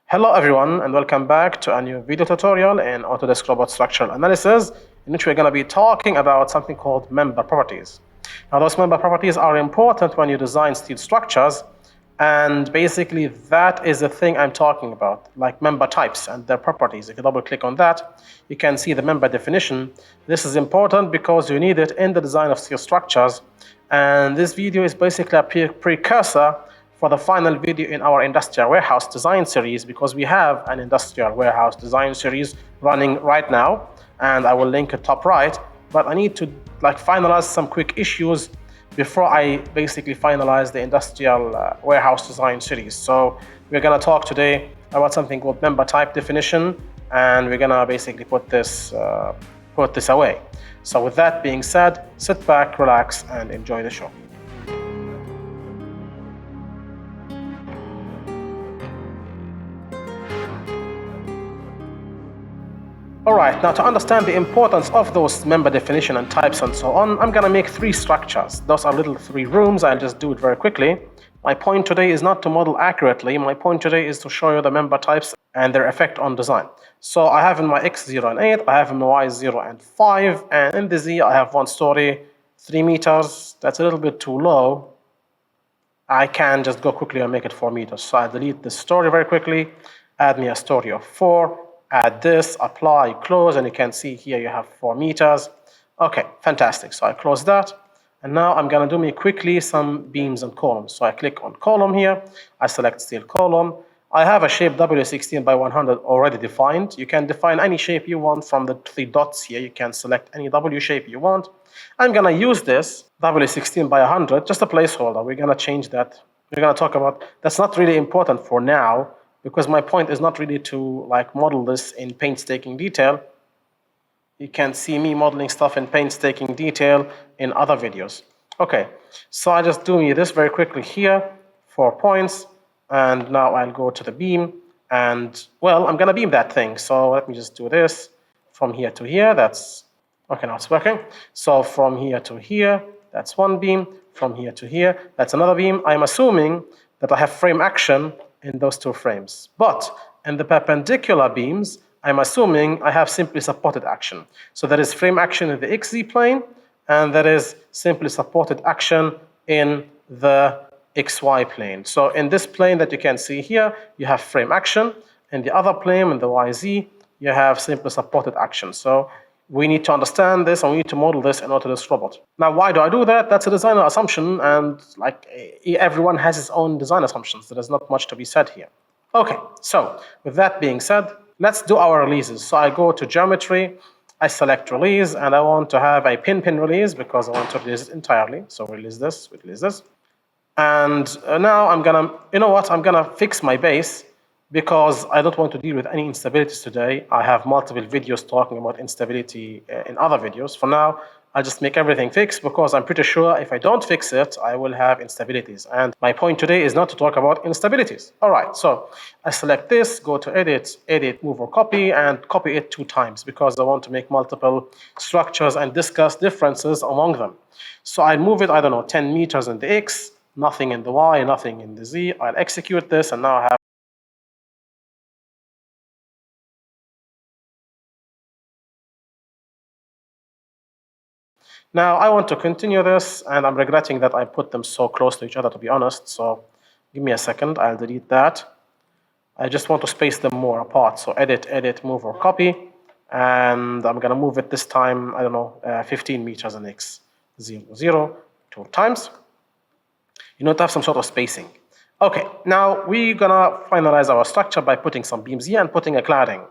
Hello everyone and welcome back to a new video tutorial in Autodesk Robot Structural Analysis, in which we're going to be talking about something called member properties. Now those member properties are important when you design steel structures, and basically that is the thing I'm talking about, like member types and their properties. If you double click on that, you can see the member definition. This is important because you need it in the design of steel structures, and this video is basically a precursor for the final video in our industrial warehouse design series, because we have an industrial warehouse design series running right now, and I will link it top right. But I need to finalize some quick issues before I basically finalize the industrial warehouse design series. So we're going to talk today about something called member type definition, and we're going to basically put this away. So with that being said, sit back, relax, and enjoy the show. Alright, now to understand the importance of those member definition and types and so on, I'm going to make three structures. Those are little three rooms. I'll just do it very quickly. My point today is not to model accurately. My point today is to show you the member types and their effect on design. So I have in my X 0 and 8, I have in my Y 0 and 5, and in the Z I have 1 story, 3 meters. That's a little bit too low. I can just go quickly and make it 4 meters. So I delete this story very quickly, add me a story of 4, add this, apply, close, and you can see here you have 4 meters. Okay, fantastic. So I close that, and now I'm going to do me quickly some beams and columns. So I click on column here, I select steel column. I have a shape W16 by 100 already defined. You can define any shape you want from the 3 dots here. You can select any W shape you want. I'm going to use this W16 by 100, just a placeholder. We're going to change that. We're going to talk about, that's not really important for now, because my point is not really to model this in painstaking detail. You can see me modeling stuff in painstaking detail in other videos. Okay, so I just do this very quickly here, 4 points, and now I'll go to the beam, and well, I'm gonna beam that thing. So let me just do this from here to here. That's okay. Now it's working. So from here to here, that's one beam. From here to here, that's another beam. I'm assuming that I have frame action in those 2 frames. But in the perpendicular beams, I'm assuming I have simply supported action. So there is frame action in the XZ plane, and there is simply supported action in the XY plane. So in this plane that you can see here, you have frame action. In the other plane, in the YZ, you have simply supported action. So we need to understand this, and we need to model this in Autodesk Robot. Now, why do I do that? That's a designer assumption, and everyone has his own design assumptions. There is not much to be said here. Okay, so with that being said, let's do our releases. So I go to geometry, I select release, and I want to have a pin release because I want to release it entirely. So release this, release this. And now I'm gonna, I'm gonna fix my base, because I don't want to deal with any instabilities today. I have multiple videos talking about instability in other videos. For now, I'll just make everything fixed, because I'm pretty sure if I don't fix it, I will have instabilities. And my point today is not to talk about instabilities. All right, so I select this, go to edit, edit, move or copy, and copy it 2 times, because I want to make multiple structures and discuss differences among them. So I move it, I don't know, 10 meters in the X, nothing in the Y, nothing in the Z. I'll execute this, and now I have Now I want to continue this, and I'm regretting that I put them so close to each other, to be honest. So give me a second, I'll delete that. I just want to space them more apart. So edit, edit, move or copy. And I'm gonna move it this time, I don't know, 15 meters in X, 0, 0, 2 times. You know, to have some sort of spacing. Okay, now we're gonna finalize our structure by putting some beams here and putting a cladding.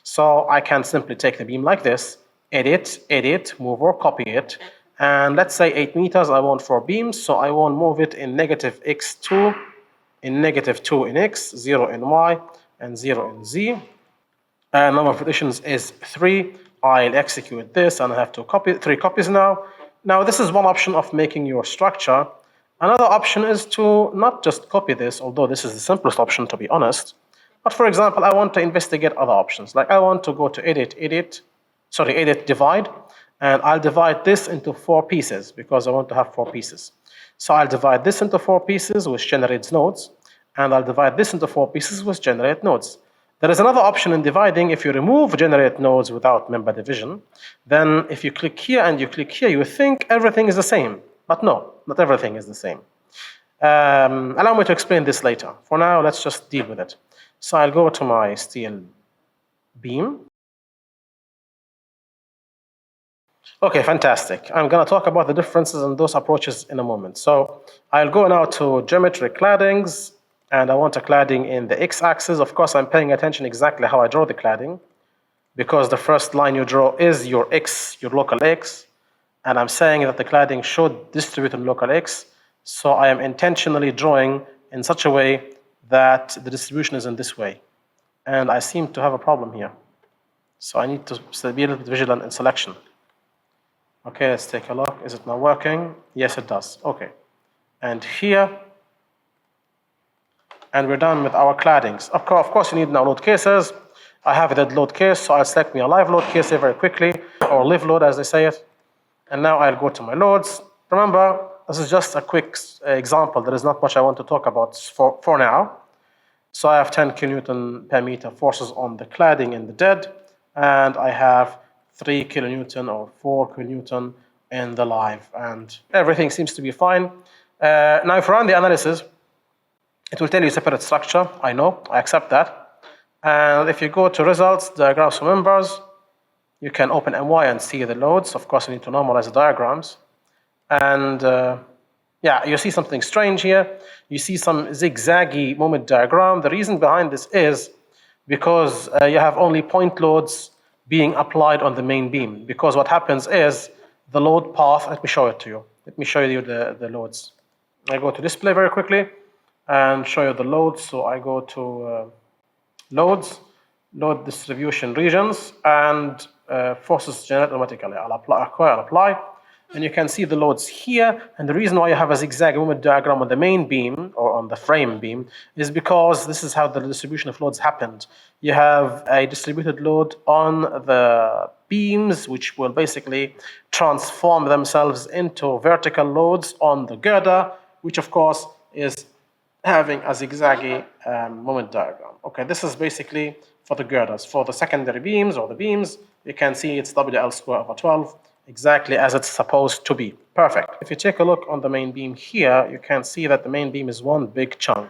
So I can simply take the beam like this, edit, edit, move or copy it, and let's say 8 meters I want 4 beams, so I want to move it in negative x2, in negative 2 in x, 0 in y, and 0 in z. Number of partitions is 3. I'll execute this, and I have 3 copies now. Now this is one option of making your structure. Another option is to not just copy this, although this is the simplest option, to be honest. But for example, I want to investigate other options. Like I want to go to edit, divide, and I'll divide this into 4 pieces, because I want to have 4 pieces. So I'll divide this into 4 pieces, which generates nodes, and I'll divide this into 4 pieces, which generate nodes. There is another option in dividing. If you remove generate nodes without member division, then if you click here and you click here, you think everything is the same. But no, not everything is the same. Allow me to explain this later. For now, let's just deal with it. So I'll go to my steel beam. Okay, fantastic. I'm going to talk about the differences in those approaches in a moment. So I'll go now to geometric claddings, and I want a cladding in the x-axis. Of course, I'm paying attention exactly how I draw the cladding, because the first line you draw is your x, your local x, and I'm saying that the cladding should distribute in local x, so I am intentionally drawing in such a way that the distribution is in this way. And I seem to have a problem here. So I need to be a little bit vigilant in selection. Okay, let's take a look. Is it now working? Yes, it does. Okay. And here, and we're done with our claddings. Of course, you need now load cases. I have a dead load case, so I'll select me a live load case here very quickly, or live load as they say it. And now I'll go to my loads. Remember, this is just a quick example. There is not much I want to talk about for now. So I have 10 kilonewton per meter forces on the cladding in the dead, and I have 3 kilonewton or 4 kilonewton in the live, and everything seems to be fine. Now if you run the analysis, it will tell you separate structure. I know, I accept that. And if you go to results, diagrams for members, you can open MY and see the loads. Of course, you need to normalize the diagrams. And yeah, you see something strange here. You see some zigzaggy moment diagram. The reason behind this is because you have only point loads being applied on the main beam. Because what happens is the load path, let me show it to you. Let me show you the loads. I go to display very quickly and show you the loads. So I go to loads, load distribution regions, and forces generate automatically. I'll apply. And you can see the loads here. And the reason why you have a zigzag moment diagram on the main beam or on the frame beam is because this is how the distribution of loads happened. You have a distributed load on the beams, which will basically transform themselves into vertical loads on the girder, which of course is having a zigzaggy moment diagram. Okay, this is basically for the girders. For the secondary beams or the beams, you can see it's WL square over 12, exactly as it's supposed to be. Perfect. If you take a look on the main beam here, you can see that the main beam is one big chunk.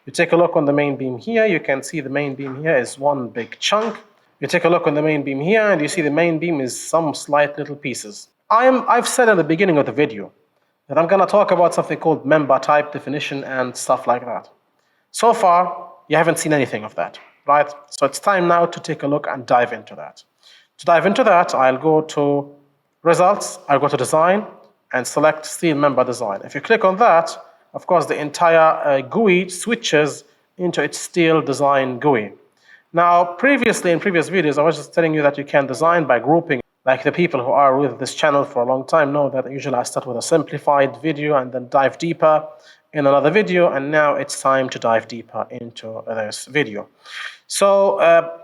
You take a look on the main beam here, you can see the main beam here is one big chunk. You take a look on the main beam here, and you see the main beam is some slight little pieces. I've said at the beginning of the video that I'm going to talk about something called member type definition and stuff like that. So far, you haven't seen anything of that, right? So it's time now to take a look and dive into that. To dive into that, I'll go to results, I'll go to design, and select steel member design. If you click on that, of course, the entire GUI switches into its steel design GUI. Now, previously, in previous videos, I was just telling you that you can design by grouping. Like the people who are with this channel for a long time know that usually I start with a simplified video and then dive deeper in another video, and now it's time to dive deeper into this video. So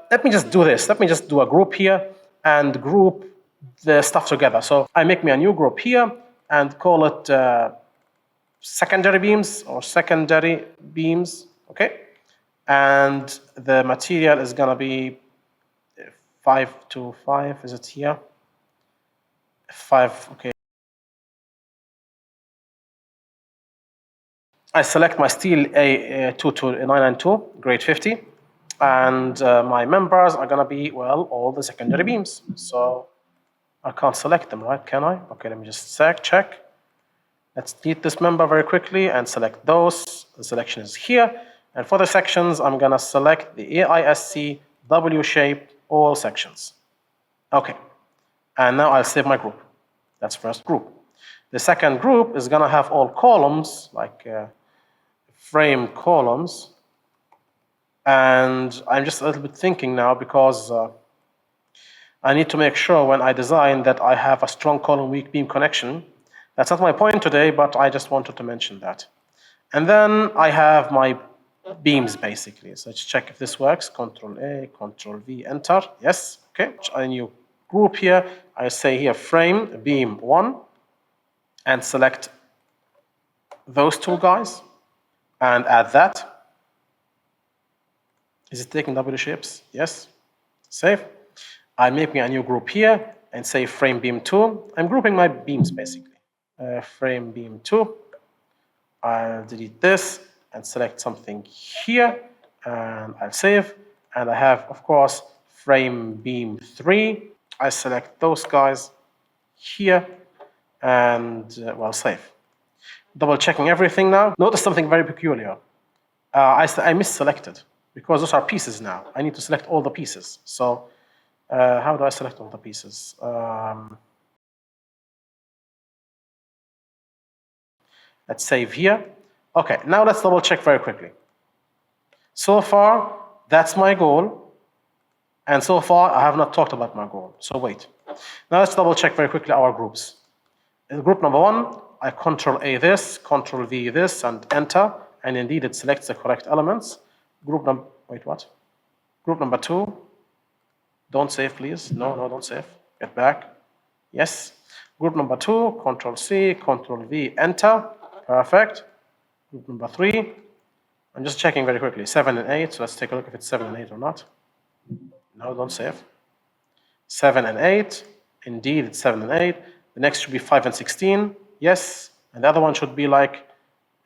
let me just do this. Let me just do a group here and group the stuff together. So I make me a new group here and call it secondary beams or secondary beams, okay? And the material is gonna be 5 to 5, is it here? 5, okay. I select my steel A22992, grade 50, and my members are gonna be, well, all the secondary beams. So I can't select them, right? Can I? Okay, let me just check. Let's delete this member very quickly and select those. The selection is here. And for the sections, I'm gonna select the AISC W shape, all sections. Okay, and now I'll save my group. That's first group. The second group is gonna have all columns, like frame columns. And I'm just a little bit thinking now because I need to make sure when I design that I have a strong column weak beam connection. That's not my point today, but I just wanted to mention that. And then I have my beams basically. So let's check if this works. Control A, Control V, enter. Yes, okay. A new group here. I say here frame beam 1 and select those two guys and add that. Is it taking W shapes? Yes. Save. I'm making a new group here and say frame beam 2. I'm grouping my beams basically. Frame beam 2. I'll delete this and select something here and I'll save. And I have, of course, frame beam 3. I select those guys here and well, save. Double checking everything now. Notice something very peculiar. I misselected because those are pieces now. I need to select all the pieces. So how do I select all the pieces? Let's save here. Okay, now let's double check very quickly. So far, that's my goal. And so far, I have not talked about my goal. So wait. Now let's double check very quickly our groups. In group number 1, I Control A this, Control V this, and enter. And indeed, it selects the correct elements. Group number, wait, what? Group number 2, don't save, please. No, don't save. Get back. Yes. Group number 2, Control C, Control V, enter. Perfect. Group number 3, I'm just checking very quickly. 7 and 8, so let's take a look if it's 7 and 8 or not. No, don't save. 7 and 8, indeed it's 7 and 8. The next should be 5 and 16, yes. And the other one should be like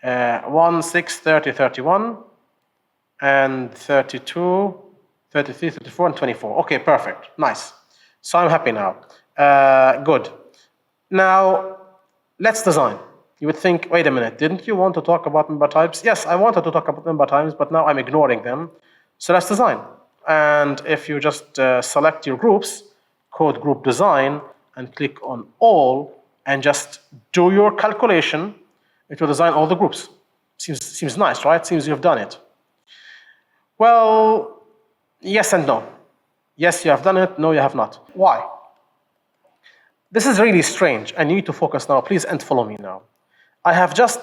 1, 6, 30, 31, and 32, 33, 34, and 24. Okay, perfect, nice. So I'm happy now. Good. Now, let's design. You would think, wait a minute, didn't you want to talk about member types? Yes, I wanted to talk about member types, but now I'm ignoring them. So let's design. And if you just select your groups, code group design, and click on all, and just do your calculation, it will design all the groups. Seems nice, right? Seems you've done it. Well, yes and no. Yes, you have done it. No, you have not. Why? This is really strange, and you need to focus now. Please, and follow me now. I have just,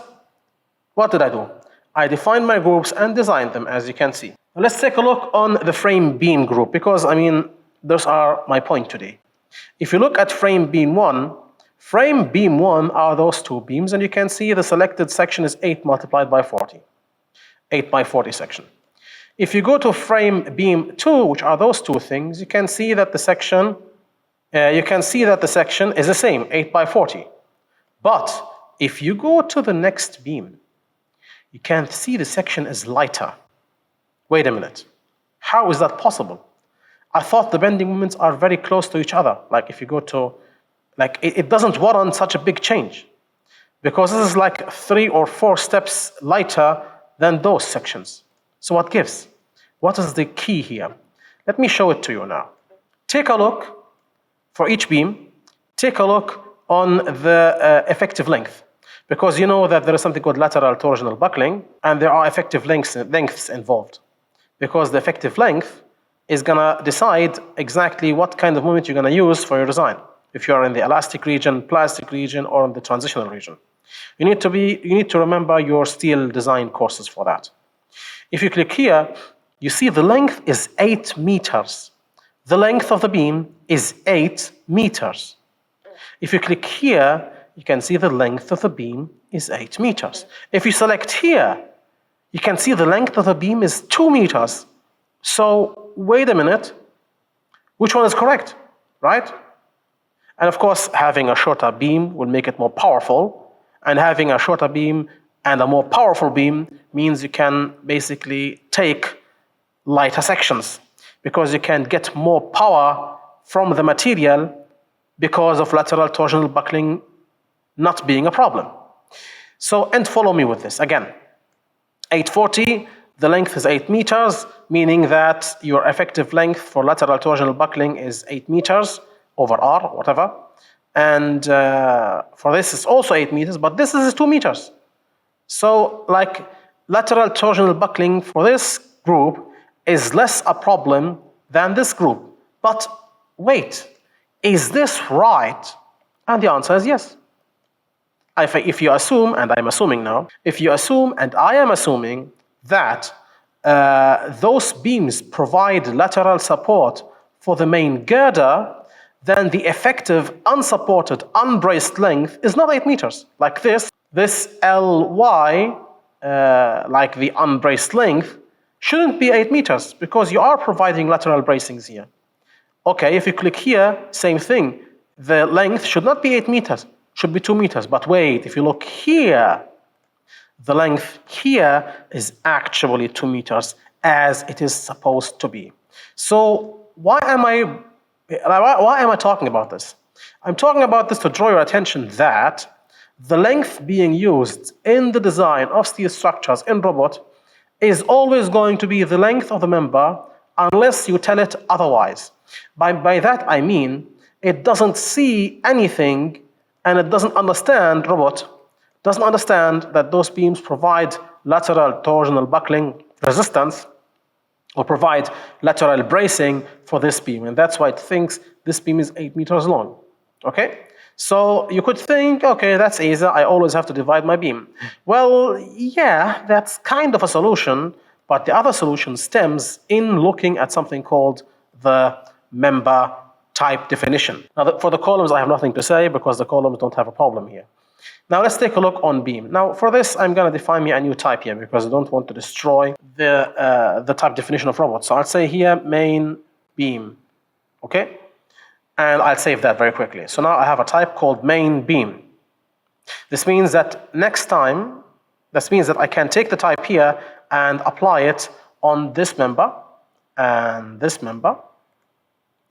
what did I do? I defined my groups and designed them, as you can see. Now let's take a look on the frame beam group, because, I mean, those are my point today. If you look at frame beam 1 are those 2 beams, and you can see the selected section is 8 multiplied by 40. 8 by 40 section. If you go to frame beam 2, which are those 2 things, you can see that the section is the same, 8 by 40. But if you go to the next beam, you can see the section is lighter. Wait a minute. How is that possible? I thought the bending moments are very close to each other. Like if you go to, like it doesn't warrant such a big change. Because this is like 3 or 4 steps lighter than those sections. So what gives? What is the key here? Let me show it to you now. Take a look for each beam. Take a look on the effective length. Because you know that there is something called lateral torsional buckling, and there are effective lengths involved. Because the effective length is going to decide exactly what kind of moment you're going to use for your design. If you are in the elastic region, plastic region, or in the transitional region. You need to remember your steel design courses for that. If you click here, you see the length is 8 meters. The length of the beam is 8 meters. If you click here, you can see the length of the beam is 8 meters. If you select here, you can see the length of the beam is 2 meters. So, wait a minute, which one is correct, right? And of course, having a shorter beam will make it more powerful, and having a shorter beam and a more powerful beam means you can basically take lighter sections, because you can get more power from the material because of lateral torsional buckling not being a problem. So, and follow me with this. Again, 840, the length is 8 meters, meaning that your effective length for lateral torsional buckling is 8 meters over R, whatever. And for this, it's also 8 meters, but this is 2 meters. So, like, lateral torsional buckling for this group is less a problem than this group. But wait, is this right? And the answer is yes. If you assume, and I'm assuming now, if you assume, and I am assuming, that those beams provide lateral support for the main girder, then the effective unsupported, unbraced length is not 8 meters. Like this Ly, like the unbraced length, shouldn't be 8 meters because you are providing lateral bracings here. Okay, if you click here, same thing. The length should not be 8 meters, should be 2 meters. But wait, if you look here, the length here is actually 2 meters as it is supposed to be. So why am I talking about this? I'm talking about this to draw your attention that the length being used in the design of steel structures in robot is always going to be the length of the member unless you tell it otherwise. By that I mean it doesn't see anything and it doesn't understand, robot doesn't understand that those beams provide lateral torsional buckling resistance or provide lateral bracing for this beam, and that's why it thinks this beam is 8 meters long. Okay? So you could think, okay, that's easy, I always have to divide my beam. Well, yeah, that's kind of a solution, but the other solution stems in looking at something called the member type definition. Now, for the columns, I have nothing to say because the columns don't have a problem here. Now let's take a look on beam. Now for this, I'm going to define me a new type here because I don't want to destroy the type definition of robot. So I'll say here main beam, okay? And I'll save that very quickly. So now I have a type called main beam. This means that next time, this means that I can take the type here and apply it on this member, and this member,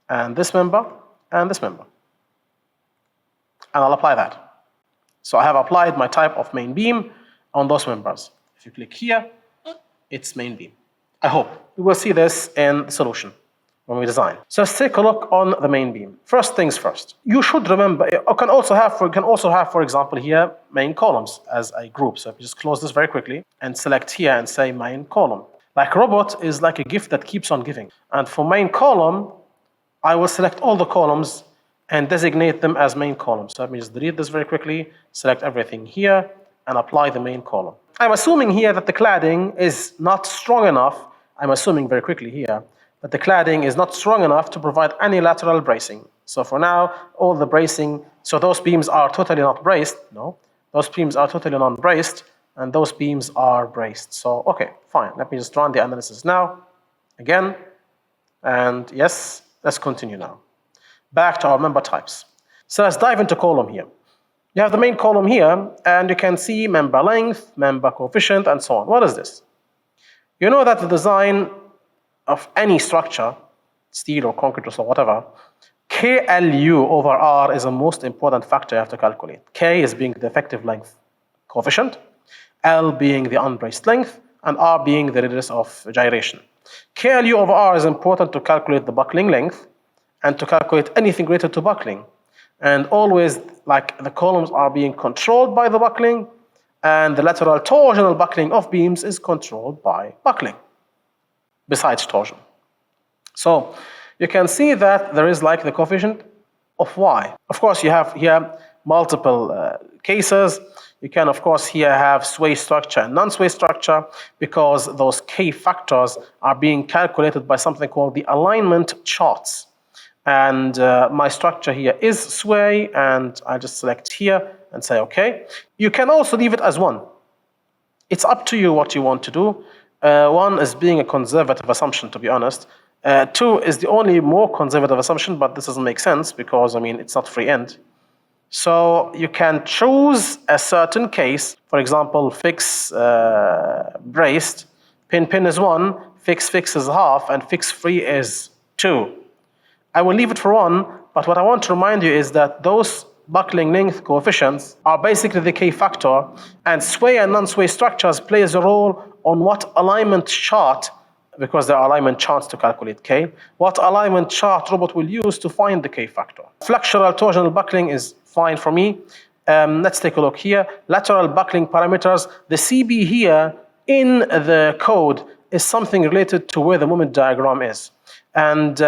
and this member, and this member. And I'll apply that. So I have applied my type of main beam on those members. If you click here, it's main beam. I hope we will see this in the solution when we design. So let's take a look on the main beam. First things first. You should remember, you can also have, for example, here main columns as a group. So if you just close this very quickly and select here and say main column. Like robot is like a gift that keeps on giving. And for main column, I will select all the columns and designate them as main columns. So let me just delete this very quickly, select everything here, and apply the main column. I'm assuming here that the cladding is not strong enough, I'm assuming very quickly here, that the cladding is not strong enough to provide any lateral bracing. So for now, all the bracing, so those beams are totally not braced, no, those beams are totally non-braced, and those beams are braced. So, okay, fine, let me just run the analysis now, again, and yes, let's continue now. Back to our member types. So let's dive into column here. You have the main column here, and you can see member length, member coefficient, and so on. What is this? You know that the design of any structure, steel or concrete or whatever, KLU over R is the most important factor you have to calculate. K is being the effective length coefficient, L being the unbraced length, and R being the radius of gyration. KLU over R is important to calculate the buckling length, and to calculate anything related to buckling. And always, like, the columns are being controlled by the buckling, and the lateral torsional buckling of beams is controlled by buckling, besides torsion. So you can see that there is like the coefficient of Y. Of course, you have here multiple cases. You can, of course, here have sway structure and non-sway structure because those K factors are being calculated by something called the alignment charts. And my structure here is sway, and I just select here and say OK. You can also leave it as 1. It's up to you what you want to do. 1 is being a conservative assumption, to be honest. 2 is the only more conservative assumption, but this doesn't make sense because, I mean, it's not free end. So you can choose a certain case. For example, fix braced, pin is 1, fix is half, and fix free is 2. I will leave it for 1, but what I want to remind you is that those buckling length coefficients are basically the K factor, and sway and non-sway structures plays a role on what alignment chart, because there are alignment charts to calculate K, what alignment chart robot will use to find the K factor. Flexural torsional buckling is fine for me. Let's take a look here. Lateral buckling parameters, the CB here in the code is something related to where the moment diagram is. And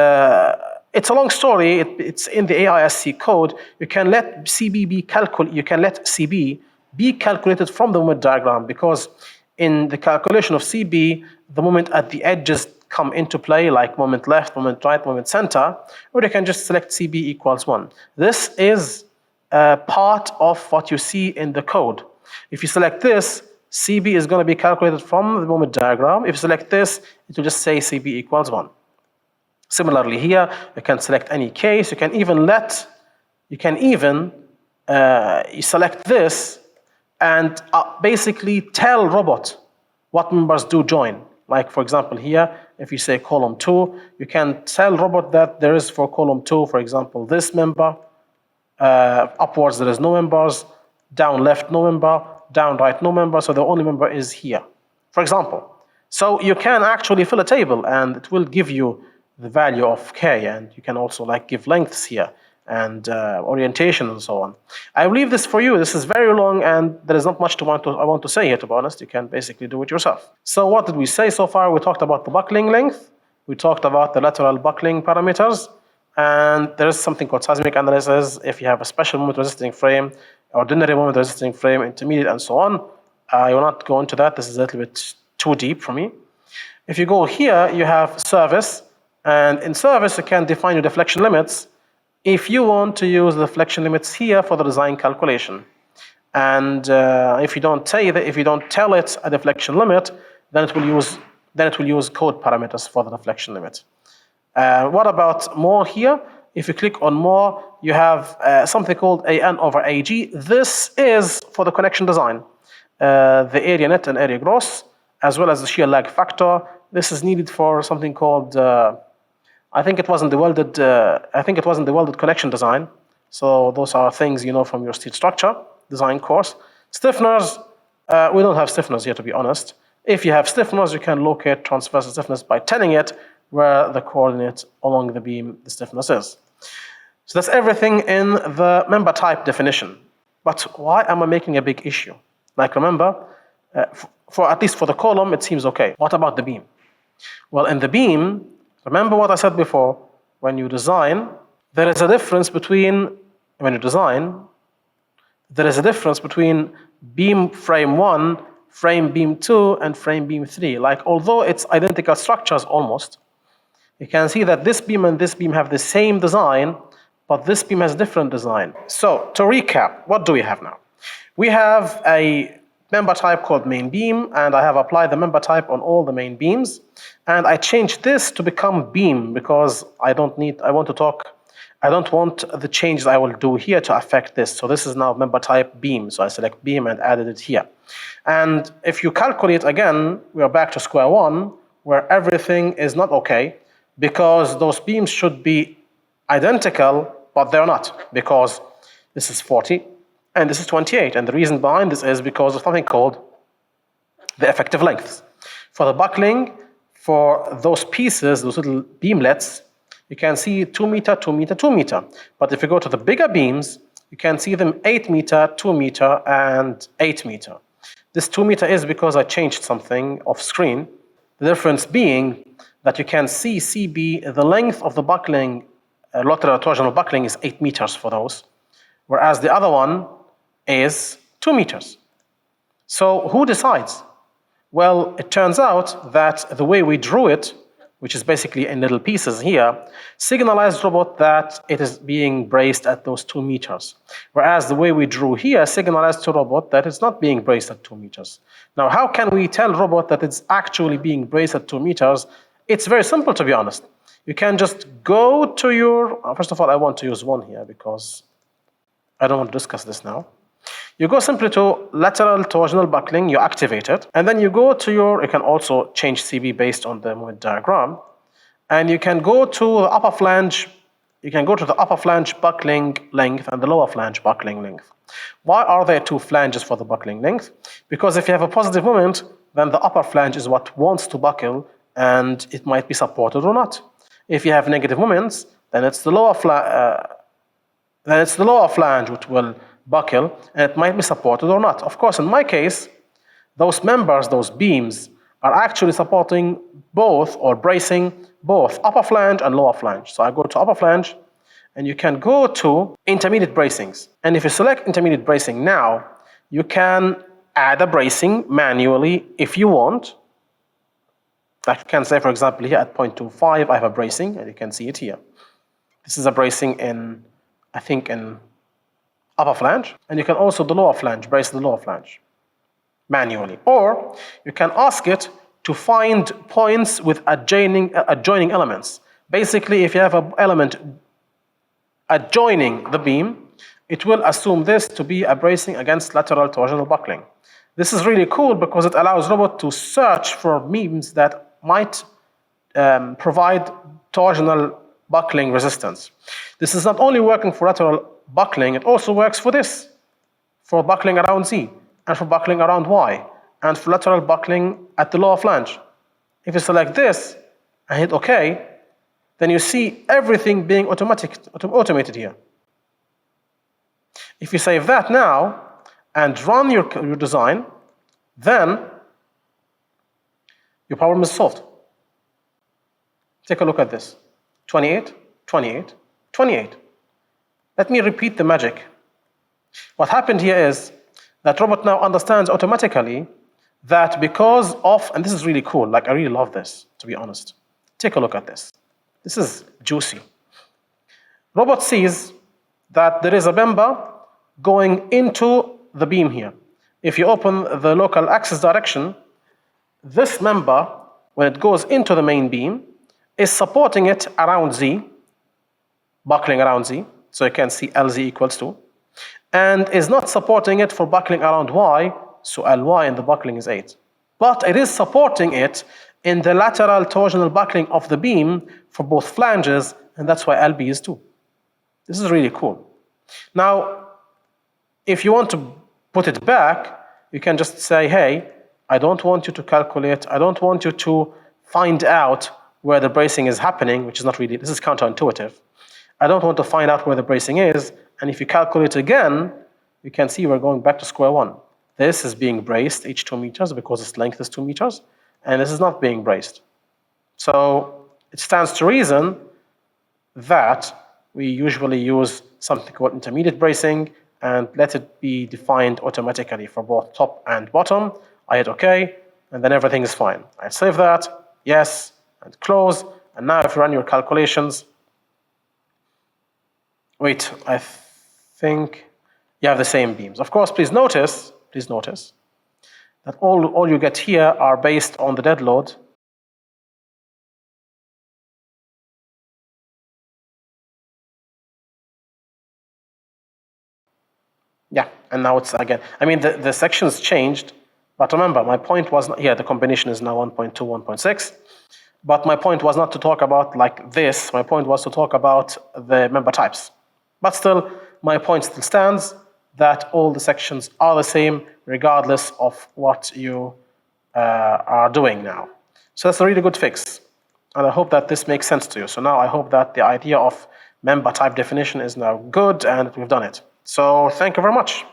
it's a long story. It's in the AISC code. You can let CB be calculated from the moment diagram, because in the calculation of CB, the moment at the edges come into play, like moment left, moment right, moment center, or you can just select CB equals 1. This is part of what you see in the code. If you select this, CB is going to be calculated from the moment diagram. If you select this, it will just say CB equals 1. Similarly here, you can select any case. You can even you select this and basically tell robot what members do join. Like for example here, if you say column 2, you can tell robot that there is for column 2, for example, this member, upwards there is no members, down left no member, down right no member, so the only member is here, for example. So you can actually fill a table and it will give you the value of K, and you can also like give lengths here and orientation and so on. I will leave this for you. This is very long and there is not much I want to say here, to be honest. You can basically do it yourself. So what did we say so far? We talked about the buckling length. We talked about the lateral buckling parameters. And there is something called seismic analysis. If you have a special moment resisting frame, ordinary moment resisting frame, intermediate, and so on. I will not go into that. This is a little bit too deep for me. If you go here, you have service. And in service, you can define your deflection limits if you want to use the deflection limits here for the design calculation. And if you don't tell it a deflection limit, then it will use code parameters for the deflection limit. What about more here? If you click on more, you have something called AN over AG. This is for the connection design, the area net and area gross, as well as the shear lag factor. This is needed for something called I think it was in the welded connection design. So those are things you know from your steel structure design course. Stiffeners, we don't have stiffeners here, to be honest. If you have stiffeners, you can locate transversal stiffness by telling it where the coordinate along the beam the stiffness is. So that's everything in the member type definition. But why am I making a big issue? Like remember, for at least for the column, it seems okay. What about the beam? Well, in the beam, remember what I said before, when you design, there is a difference between beam frame 1, frame beam 2, and frame beam 3. Like, although it's identical structures almost, you can see that this beam and this beam have the same design, but this beam has a different design. So, to recap, what do we have now? We have a member type called main beam, and I have applied the member type on all the main beams. And I changed this to become beam because I don't want the changes I will do here to affect this. So this is now member type beam. So I select beam and added it here. And if you calculate again, we are back to square one, where everything is not okay, because those beams should be identical, but they're not, because this is 40 and this is 28. And the reason behind this is because of something called the effective lengths. For the buckling, for those pieces, those little beamlets, you can see 2 meter, 2 meter, 2 meter. But if you go to the bigger beams, you can see them 8 meter, 2 meter, and 8 meter. This 2 meter is because I changed something off screen. The difference being that you can see CB, the length of the buckling, lateral torsional buckling is 8 meters for those, whereas the other one is 2 meters. So who decides? Well, it turns out that the way we drew it, which is basically in little pieces here, signalized robot that it is being braced at those 2 meters. Whereas the way we drew here signalized to robot that it's not being braced at 2 meters. Now, how can we tell robot that it's actually being braced at 2 meters? It's very simple, to be honest. You can just go to your, first of all, I want to use 1 here because I don't want to discuss this now. You go simply to lateral torsional buckling, you activate it, and then you go to you can also change CB based on the moment diagram, and you can go to the upper flange, buckling length and the lower flange buckling length. Why are there 2 flanges for the buckling length? Because if you have a positive moment, then the upper flange is what wants to buckle, and it might be supported or not. If you have negative moments, then it's the lower flange which will buckle, and it might be supported or not. Of course, in my case, those members, those beams, are actually supporting both or bracing both upper flange and lower flange. So I go to upper flange, and you can go to intermediate bracings. And if you select intermediate bracing now, you can add a bracing manually if you want. I can say, for example, here at 0.25, I have a bracing, and you can see it here. This is a bracing in, I think, in upper flange, and you can also the lower flange, brace the lower flange. manually. Or you can ask it to find points with adjoining elements. Basically, if you have an element adjoining the beam, it will assume this to be a bracing against lateral torsional buckling. This is really cool because it allows robot to search for beams that might provide torsional buckling resistance. This is not only working for lateral buckling, it also works for this, for buckling around Z, and for buckling around Y, and for lateral buckling at the lower flange. If you select this and hit OK, then you see everything being automated here. If you save that now and run your design, then your problem is solved. Take a look at this. 28, 28, 28. Let me repeat the magic. What happened here is that robot now understands automatically that because of, and this is really cool, like I really love this, to be honest. Take a look at this. This is juicy. Robot sees that there is a member going into the beam here. If you open the local axis direction, this member, when it goes into the main beam, is supporting it around Z, buckling around Z, so you can see LZ equals 2, and is not supporting it for buckling around Y, so Ly in the buckling is 8. But it is supporting it in the lateral torsional buckling of the beam for both flanges, and that's why LB is 2. This is really cool. Now, if you want to put it back, you can just say, hey, I don't want you to calculate, I don't want you to find out where the bracing is happening, which is not really, this is counterintuitive. I don't want to find out where the bracing is, and if you calculate again, you can see we're going back to square one. This is being braced each 2 meters because its length is 2 meters, and this is not being braced. So it stands to reason that we usually use something called intermediate bracing and let it be defined automatically for both top and bottom. I hit OK, and then everything is fine. I save that, yes, and close. And now if you run your calculations, wait, I think you have the same beams. Of course, please notice that all you get here are based on the dead load. Yeah, and now it's again. I mean, the sections changed, but remember, my point was not, yeah, the combination is now 1.2, 1.6. But my point was not to talk about like this. My point was to talk about the member types. But still, my point still stands that all the sections are the same regardless of what you are doing now. So that's a really good fix. And I hope that this makes sense to you. So now I hope that the idea of member type definition is now good and we've done it. So thank you very much.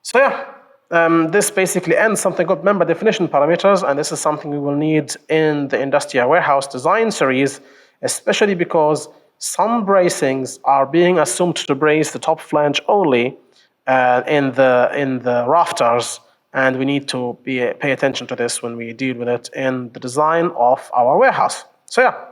So yeah, this basically ends something called member definition parameters, and this is something we will need in the industrial warehouse design series, especially because some bracings are being assumed to brace the top flange only in the rafters, and we need to pay attention to this when we deal with it in the design of our warehouse. So yeah.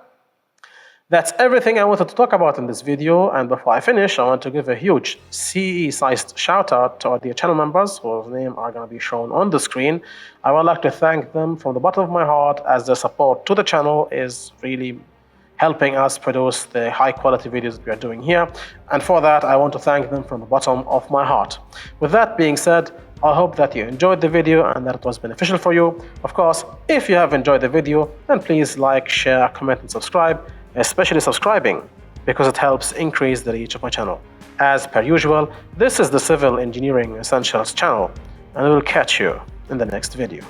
That's everything I wanted to talk about in this video, and before I finish, I want to give a huge CE-sized shout out to our dear channel members whose names are going to be shown on the screen. I would like to thank them from the bottom of my heart, as their support to the channel is really helping us produce the high quality videos we are doing here, and for that I want to thank them from the bottom of my heart. With that being said, I hope that you enjoyed the video and that it was beneficial for you. Of course, if you have enjoyed the video, then please like, share, comment and subscribe, especially subscribing, because it helps increase the reach of my channel. As per usual, this is the Civil Engineering Essentials channel, and I will catch you in the next video.